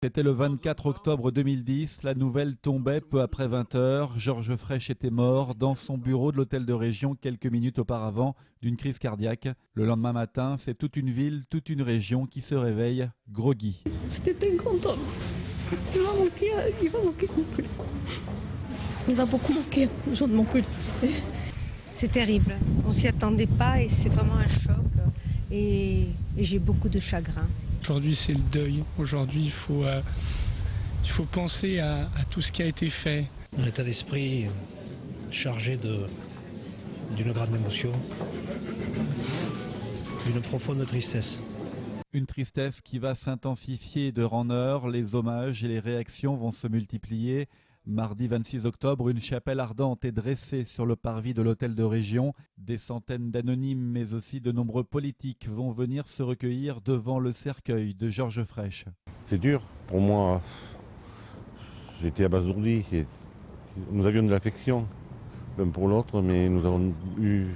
C'était le 24 octobre 2010, la nouvelle tombait peu après 20 h. Georges Frêche était mort dans son bureau de l'hôtel de région quelques minutes auparavant d'une crise cardiaque. Le lendemain matin, c'est toute une ville, toute une région qui se réveille groggy. C'était un grand homme. Il va manquer Montpellier. Il va beaucoup manquer aux gens de Montpellier. C'est terrible, on s'y attendait pas et c'est vraiment un choc et j'ai beaucoup de chagrin. Aujourd'hui c'est le deuil, aujourd'hui il faut penser à tout ce qui a été fait. Un état d'esprit chargé d'une grande émotion, d'une profonde tristesse. Une tristesse qui va s'intensifier d'heure en heure, les hommages et les réactions vont se multiplier. Mardi 26 octobre, une chapelle ardente est dressée sur le parvis de l'hôtel de région. Des centaines d'anonymes, mais aussi de nombreux politiques vont venir se recueillir devant le cercueil de Georges Frêche. C'est dur pour moi. J'étais abasourdi. Nous avions de l'affection l'un pour l'autre, mais nous avons eu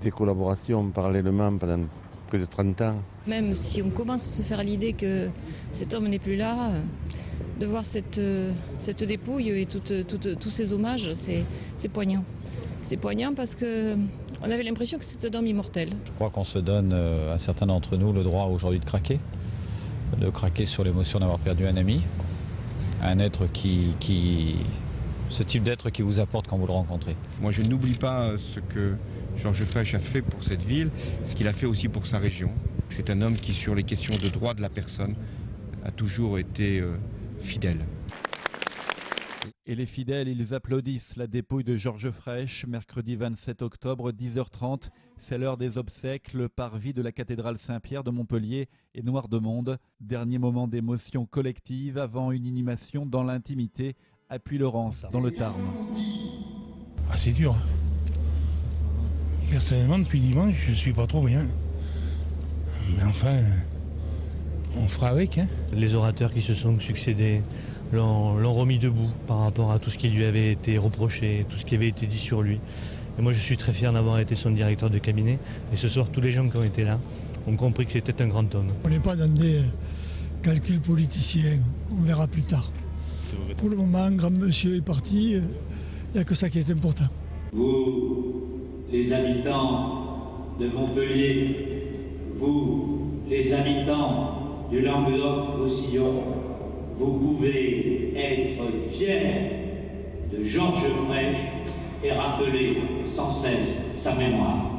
des collaborations parallèlement pendant près de 30 ans. Même si on commence à se faire l'idée que cet homme n'est plus là, de voir cette dépouille et tous ces hommages, c'est poignant. C'est poignant parce qu'on avait l'impression que c'était un homme immortel. Je crois qu'on se donne, un certain d'entre nous, le droit aujourd'hui de craquer sur l'émotion d'avoir perdu un ami, un être ce type d'être qui vous apporte quand vous le rencontrez. Moi je n'oublie pas ce que Georges Frêche a fait pour cette ville, ce qu'il a fait aussi pour sa région. C'est un homme qui, sur les questions de droit de la personne, a toujours été fidèle. Et les fidèles, ils applaudissent la dépouille de Georges Frêche. Mercredi 27 octobre, 10h30, c'est l'heure des obsèques. Le parvis de la cathédrale Saint-Pierre de Montpellier est noir de monde. Dernier moment d'émotion collective avant une inhumation dans l'intimité à Puylaurens, dans le Tarn. Ah, c'est dur. Personnellement, depuis dimanche, je suis pas trop bien. Mais enfin, on fera avec. Les orateurs qui se sont succédés l'ont remis debout par rapport à tout ce qui lui avait été reproché, tout ce qui avait été dit sur lui. Et moi, je suis très fier d'avoir été son directeur de cabinet. Et ce soir, tous les gens qui ont été là ont compris que c'était un grand homme. On n'est pas dans des calculs politiciens. On verra plus tard. Pour le moment, grand monsieur est parti. Il n'y a que ça qui est important. Vous, les habitants de Montpellier, vous, les habitants du Languedoc-Roussillon, vous pouvez être fiers de Georges Frêche et rappeler sans cesse sa mémoire.